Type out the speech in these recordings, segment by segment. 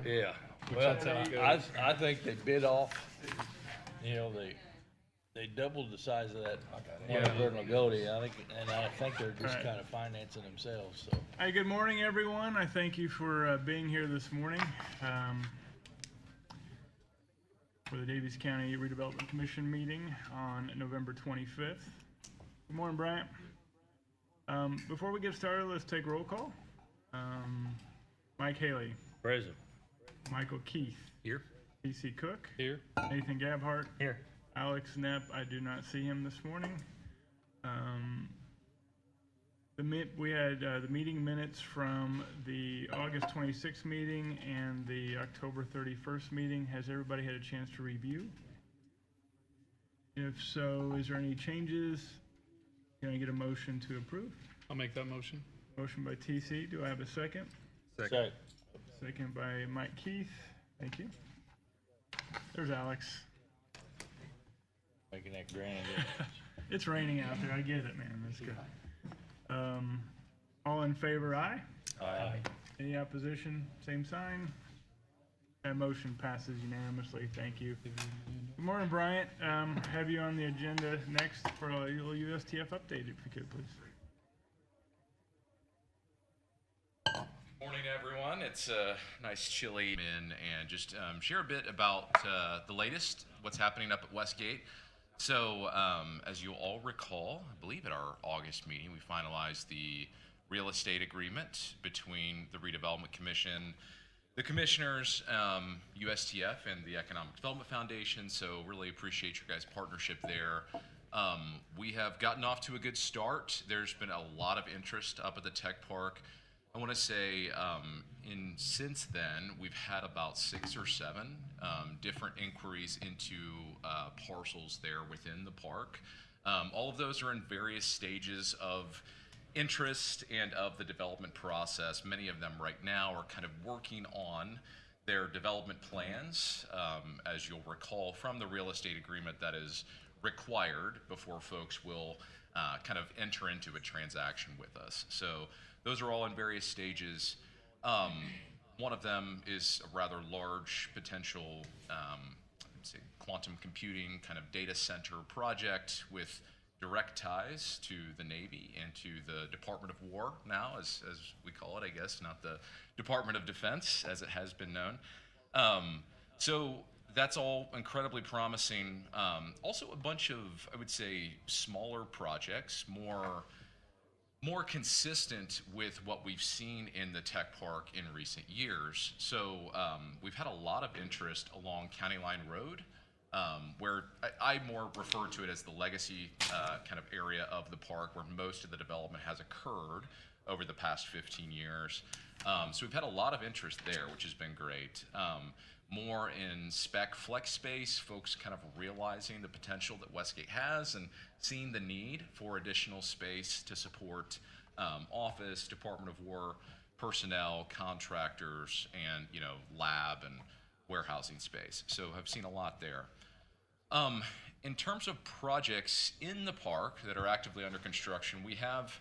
Yeah, Which well, that's how it goes. I think they bid off, you know, they doubled the size of that one Yeah. over in Lagodi, and I think they're just Right. kind of financing themselves, so. Hi, good morning, everyone. I thank you for being here this morning for the Davies County Redevelopment Commission meeting on November 25th. Good morning, Bryant. Before we get started, let's take roll call. Mike Haley, Present. Michael Keith, Here. T.C. Cook, Here. Nathan Gabhart, Here. Alex Knepp. I do not see him this morning. We had the meeting minutes from the August 26th meeting and the October 31st meeting. Has everybody had a chance to review? If so, is there any changes? Can I get a motion to approve? I'll make that motion. Motion by TC. Do I have a second? Second. Second by Mike Keith. Thank you. There's Alex. Making that grand. It's raining out there. I get it, man. That's good. All in favor, aye. Aye. Any opposition? Same sign. That motion passes unanimously. Thank you. Good morning, Bryant. Have you on the agenda next for a little USTF update, if you could, please. Morning, everyone. It's a nice chilly in and just share a bit about the latest, what's happening up at Westgate. So, as you all recall, I believe at our August meeting, we finalized the real estate agreement between the Redevelopment Commission, the commissioners, USTF, and the Economic Development Foundation. So, really appreciate your guys' partnership there. We have gotten off to a good start. There's been a lot of interest up at the tech park. I want to say, since then, we've had about 6 or 7 different inquiries into parcels there within the park. All of those are in various stages of interest and of the development process. Many of them right now are kind of working on their development plans. As you'll recall from the real estate agreement, that is required before folks will kind of enter into a transaction with us. So those are all in various stages. One of them is a rather large potential quantum computing kind of data center project with direct ties to the Navy and to the Department of War now, as we call it, I guess, not the Department of Defense, as it has been known. So that's all incredibly promising. Also a bunch of, I would say, smaller projects, more consistent with what we've seen in the tech park in recent years. So we've had a lot of interest along County Line Road, where I more refer to it as the legacy kind of area of the park where most of the development has occurred over the past 15 years. So we've had a lot of interest there, which has been great. More in spec flex space, folks kind of realizing the potential that Westgate has and seeing the need for additional space to support office, Department of War personnel, contractors, and lab and warehousing space. So I've seen a lot there. In terms of projects in the park that are actively under construction, we have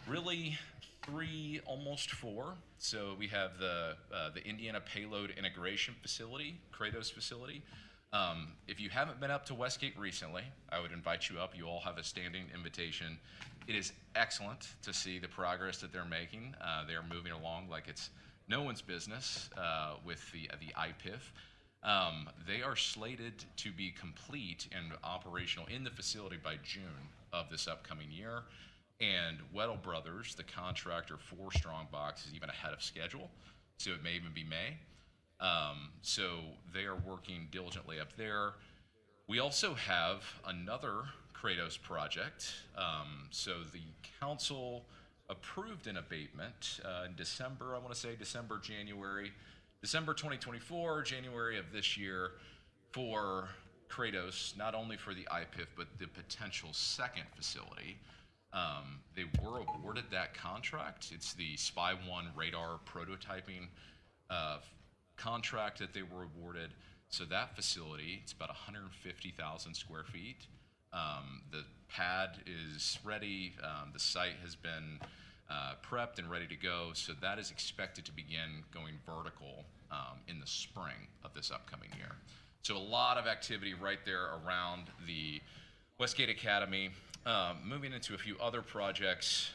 really 3, almost 4. So we have the Indiana Payload Integration Facility, Kratos facility. If you haven't been up to Westgate recently, I would invite you up. You all have a standing invitation. It is excellent to see the progress that they're making. They are moving along like it's no one's business with the IPIF. They are slated to be complete and operational in the facility by June of this upcoming year. And Weddell Brothers, the contractor for Strongbox, is even ahead of schedule, so it may even be May. So they are working diligently up there. We also have another Kratos project. So the council approved an abatement in December, I want to say December 2024, January of this year, for Kratos, not only for the IPIF, but the potential second facility. They were awarded that contract. It's the Spy-1 radar prototyping contract that they were awarded. So that facility, it's about 150,000 square feet. The pad is ready. The site has been prepped and ready to go. So that is expected to begin going vertical in the spring of this upcoming year. So a lot of activity right there around the Westgate Academy. Moving into a few other projects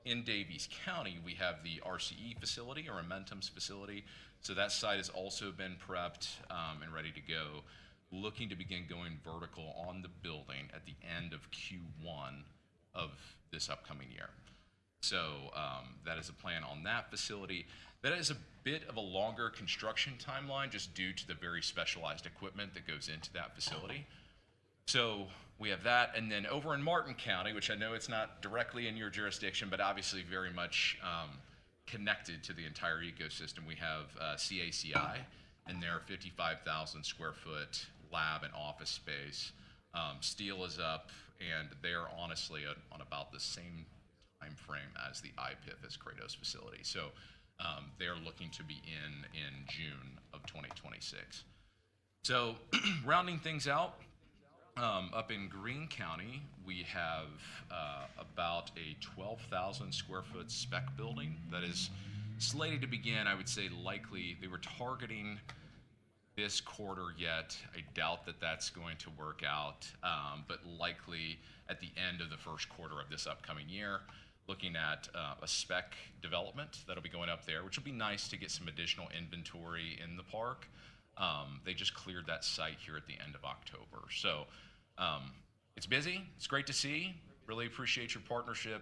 in Davies County, we have the RCE facility, or Amentum's facility. So that site has also been prepped and ready to go, looking to begin going vertical on the building at the end of Q1 of this upcoming year. So that is a plan on that facility. That is a bit of a longer construction timeline just due to the very specialized equipment that goes into that facility. So we have that, and then over in Martin County, which I know it's not directly in your jurisdiction, but obviously very much connected to the entire ecosystem, we have CACI and their 55,000 square foot lab and office space. Steel is up, and they're honestly on about the same time frame as the IPIF as Kratos facility. So they're looking to be in June of 2026. So rounding things out, up in Greene County, we have about a 12,000 square foot spec building that is slated to begin. I would say likely they were targeting this quarter yet. I doubt that that's going to work out, but likely at the end of the first quarter of this upcoming year. Looking at a spec development that'll be going up there, which will be nice to get some additional inventory in the park. They just cleared that site here at the end of October. So it's busy. It's great to see. Really appreciate your partnership.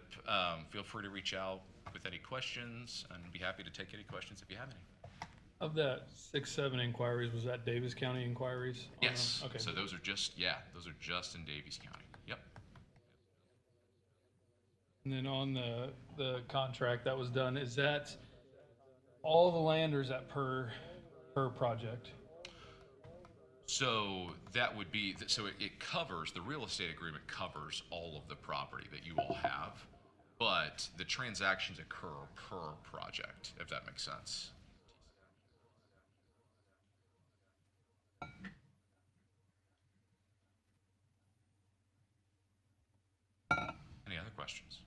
Feel free to reach out with any questions, and be happy to take any questions if you have any. Of that 6-7 inquiries, was that Davis County inquiries? Yes. Okay. So those are just in Davies County. Yep. And then on the contract that was done, is that all the land, or is that per project? So that would be, so it covers, the real estate agreement covers all of the property that you all have, but the transactions occur per project, if that makes sense. Any other questions?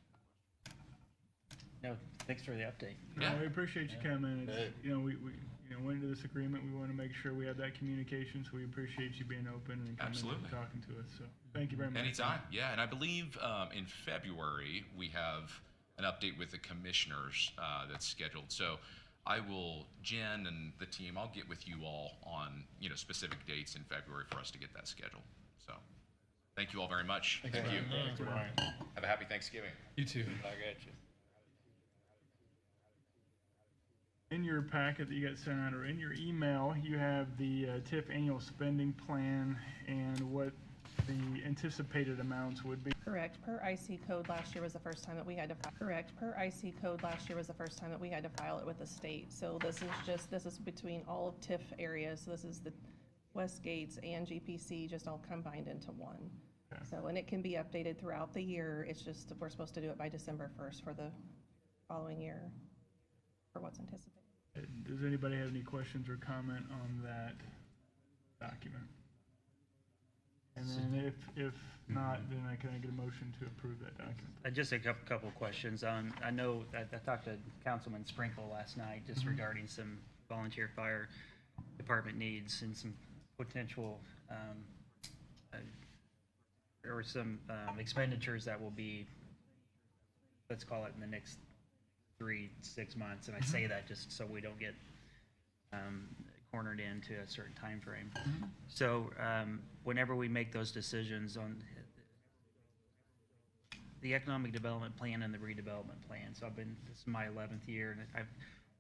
No, thanks for the update. Yeah. We appreciate you coming. It's, we went into this agreement. We want to make sure we have that communication, so we appreciate you being open and coming Absolutely. and talking to us. So thank you very much. Anytime, yeah. And I believe in February, we have an update with the commissioners that's scheduled. So I will, Jen and the team, I'll get with you all on, specific dates in February for us to get that scheduled. So thank you all very much. Thank you. Thanks, Brian. Have a happy Thanksgiving. You too. I got you. In your packet that you got sent out, or in your email, you have the TIF annual spending plan and what the anticipated amounts would be. Correct. Per IC code last year was the first time that we had to. Correct. Per IC code last year was the first time that we had to file it with the state. So this is between all of TIF areas. So this is the Westgates and GPC just all combined into one. Okay. So, and it can be updated throughout the year. It's just we're supposed to do it by December 1st for the following year for what's anticipated. Does anybody have any questions or comment on that document? And then if not, then can I get a motion to approve that document? Just a couple questions. I know I talked to Councilman Sprinkle last night just regarding some volunteer fire department needs and some potential or some expenditures that will be, let's call it in the next 3-6 months. And I say that just so we don't get cornered into a certain time frame. So whenever we make those decisions on the economic development plan and the redevelopment plan, so this is my 11th year,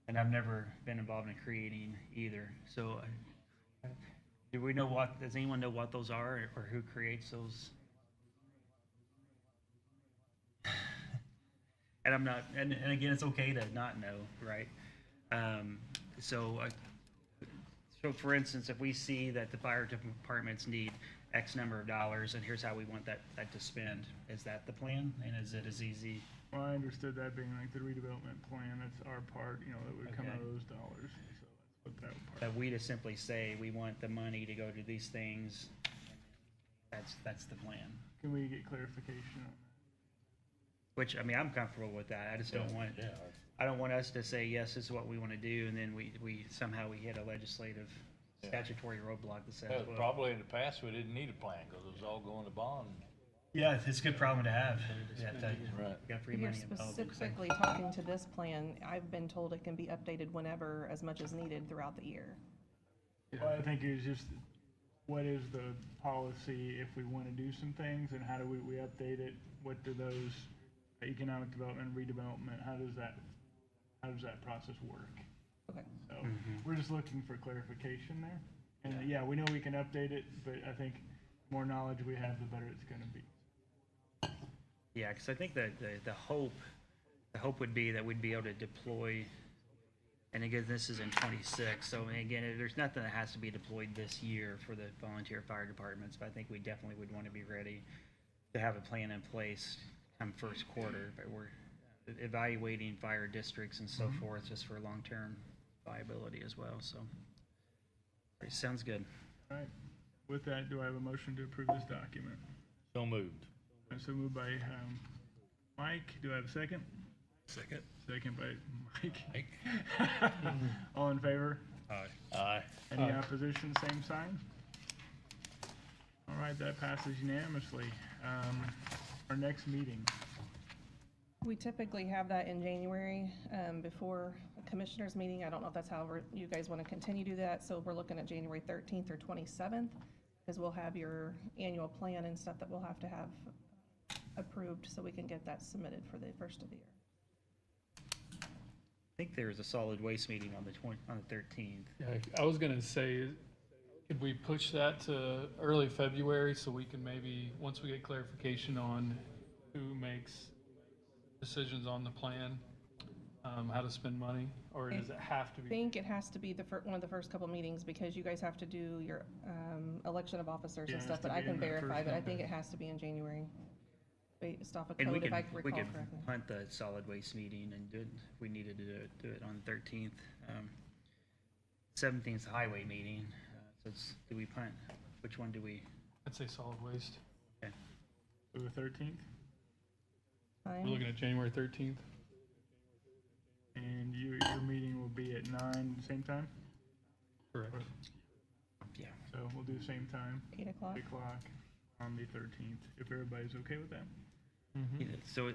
and I've never been involved in creating either. So does anyone know what those are, or who creates those? And I'm not, and again, it's okay to not know, right? So for instance, if we see that the fire departments need X number of dollars, and here's how we want that to spend, is that the plan? And is it as easy? Well, I understood that being like the redevelopment plan. That's our part, that would come out of those dollars. So that's what that part. That we just simply say we want the money to go to these things. That's the plan. Can we get clarification on that? Which, I'm comfortable with that. I just don't want, I don't want us to say, yes, this is what we want to do, and then we somehow we hit a legislative statutory roadblock that says, Well, well, probably in the past, we didn't need a plan, cause it was all going to bond. yeah, it's a good problem to have. Right. Got free If you're money available. so- specifically talking to this plan, I've been told it can be updated whenever, as much as needed throughout the year. Well, I think it's just, what is the policy if we want to do some things, and how do we update it? What do those economic development, redevelopment, how does that process work? Okay. So, we're just looking for clarification there. And yeah, we know we can update it, but I think the more knowledge we have, the better it's gonna be. Yeah, because I think that the hope would be that we'd be able to deploy, and again, this is in 26, so again, there's nothing that has to be deployed this year for the volunteer fire departments, but I think we definitely would want to be ready to have a plan in place come first quarter, but we're evaluating fire districts and so forth just for long-term viability as well, so. It sounds good. All right, with that, do I have a motion to approve this document? So moved. So moved by, Mike, do I have a second? Second. Second by Mike. Mike. All in favor? Aye. Any Aye. opposition, same sign? All right, that passes unanimously. Our next meeting, We typically have that in January, before a commissioners meeting. I don't know if that's how you guys want to continue to do that, so we're looking at January 13th or 27th, because we'll have your annual plan and stuff that we'll have to have approved, so we can get that submitted for the first of the year. I think there's a solid waste meeting on the 13th. Yeah, I was gonna say, could we push that to early February so we can maybe, once we get clarification on who makes decisions on the plan, how to spend money, or does it have to I be? think it has to be one of the first couple meetings, because you guys have to do your election of officers Yeah, and it stuff, has to but I be can in that verify, first but I Monday. think it has to be in January, based off of And code, if I we recall could correctly. punt the solid waste meeting and do it, if we needed to do it on the 13th. 17th is the highway meeting, so do we punt? Which one do we? I'd say solid waste. for the 13th, Fine. We're looking at January 13th. and your meeting will be at 9, same time? Correct. Yeah. So we'll do same time, 8 o'clock. 8 o'clock on the 13th, if everybody's okay with that. So,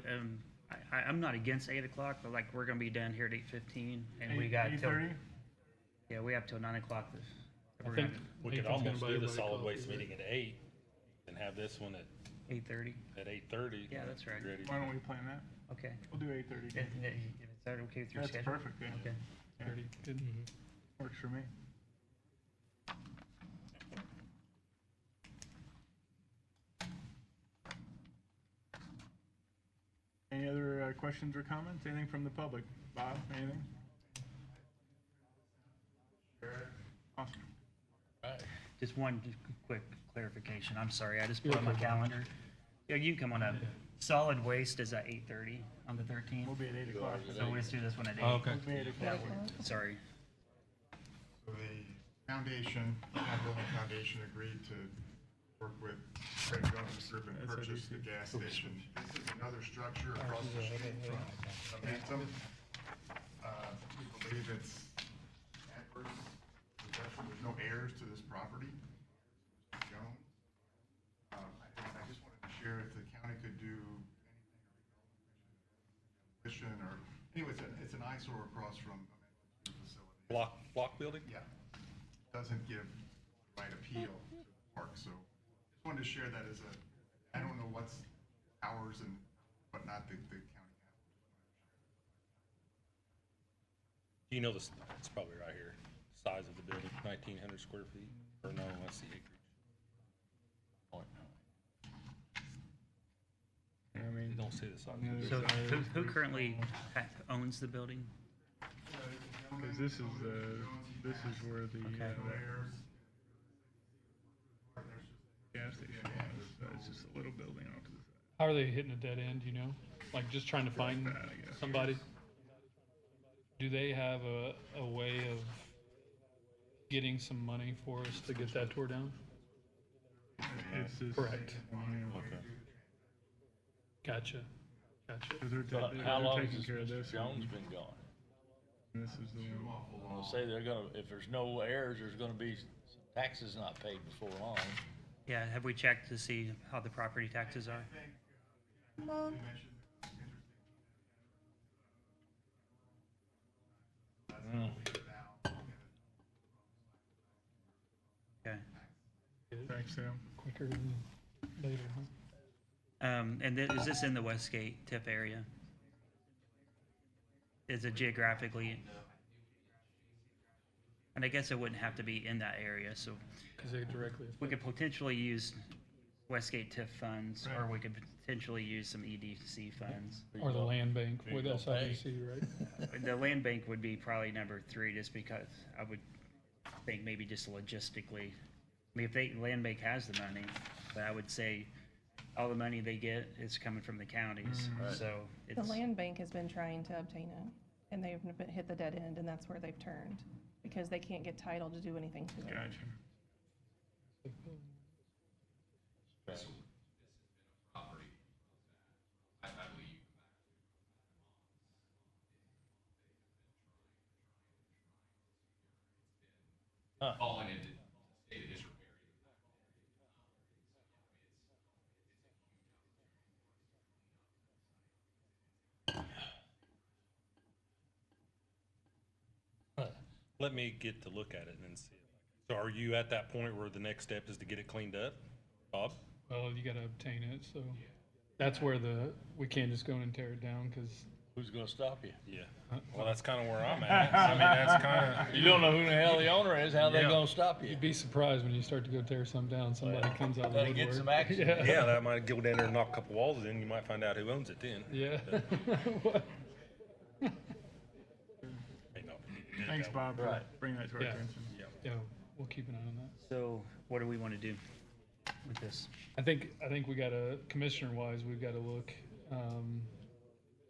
I'm not against 8 o'clock, but like, we're gonna be down here at 8:15, and we got till, 8:30? yeah, we have till 9 o'clock. I think We could Nathan's gonna almost buy do the everybody solid coffee, waste but- meeting at 8 and have this one 8:30, at 8:30. Yeah, that's right. Ready. Why don't we plan that? okay. We'll do 8:30. If is that okay with your That's schedule? perfect, yeah. Okay. Yeah, 30, good. works for me. Any other questions or comments? Anything from the public? Bob, anything? Awesome. Just one quick clarification. I'm sorry, I just put on my calendar. Yeah, you can come on up. Solid waste is at 8:30 on the 13th. We'll be at 8 o'clock. So we'll just do this one at 8. Oh, okay. We'll be at 8 o'clock. Sorry. So the foundation, the Building Foundation agreed to work with Craig Jones Group and purchase the gas station. This is another structure across the street from Momentum. We believe it's adverse possession. There's no heirs to this property. Mr. Jones. I just wanted to share if the county could do anything, or anyway, it's an eyesore across from Momentum's facility. Block building? Yeah, doesn't give the right appeal to the park, so just wanted to share that as I don't know what's hours and whatnot the county has. Do you know this, it's probably right here, size of the building, 1,900 square feet, or no, that's the acreage. I They mean, don't say the size. on the So other side, who currently owns the building? because this is where the Okay. gas station is. So it's just a little building off to the side. How are they hitting a dead end, you know? Like just trying to find bad, I guess. somebody? Do they have a way of getting some money for us to get that tore down? It's this. Correct. Yeah. Okay. Gotcha. Gotcha. Because So how long taking has care of Mr. this. Jones been gone? And this is the one. I'll say they're gonna, if there's no errors, there's gonna be some taxes not paid before long. Yeah, have we checked to see how the property taxes are? Okay. Tax sale. Quicker than later, huh? And then, is this in the Westgate TIF area? Is it geographically? And I guess it wouldn't have to be in that area, so Because they directly we could potentially use Westgate TIF funds, or Right. we could potentially use some EDC funds. or the land bank There you with go, SIDC, right? The land bank would be probably number 3, just because I would think maybe just logistically. I mean, if land bank has the money, but I would say all the money they get is coming from the counties, so The it's. land bank has been trying to obtain it, and they've hit the dead end, and that's where they've turned, because they can't get title to do anything to it. Gotcha. Falling into state of disrepair. Let me get to look at it and then see. So are you at that point where the next step is to get it cleaned up, Bob? Well, you gotta obtain it, so that's where we can't just go in and tear it down, because Who's gonna stop you? Yeah. Well, that's kind of where I'm at. I mean, that's kind of. You don't know who the hell the owner is, how they Yeah. gonna stop you? you'd be surprised when you start to go tear something down, somebody comes out of the Gotta woodwork. get some action. Yeah. Yeah, that might go down there and knock a couple walls in. You might find out who owns it then. Yeah. May not be. Thanks, Bob, for Right. bringing that to our Yeah. attention. Yeah, we'll keep an eye on that. So what do we want to do with this? I think we gotta, commissioner-wise, we've gotta look,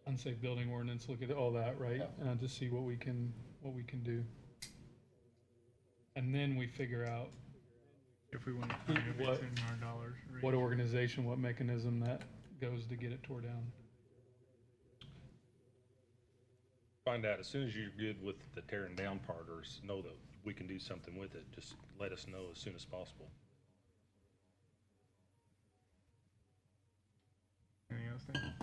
unsafe building ordinance, look at all that, right? To see what we can do. And then we figure out If we want to, if it's in our dollars. what organization, what mechanism that goes to get it tore down. Find out as soon as you're good with the tearing down part, or know that we can do something with it. Just let us know as soon as possible. Anything else then?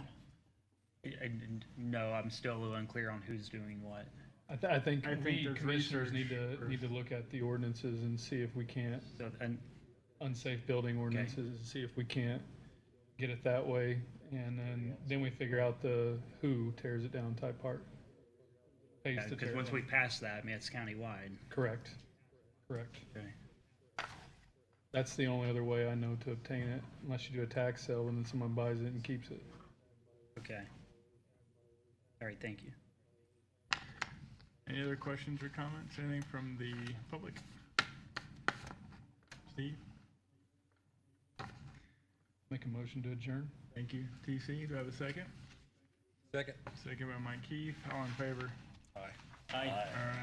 No, I'm still a little unclear on who's doing what. I think I think we there's commissioners need research to look at the ordinances and see if we can't, So, and, unsafe building ordinances, and see if we can't get it that way. And then we figure out the who tears it down type part. Pays to tear because it once down. we pass that, I mean, it's countywide. Correct. Okay. That's the only other way I know to obtain it, unless you do a tax sale and then someone buys it and keeps it. Okay. All right, thank you. Any other questions or comments? Anything from the public? Steve? Make a motion to adjourn. Thank you. TC, do I have a second? Second. Second by Mike Keith. All in favor? Aye. All right.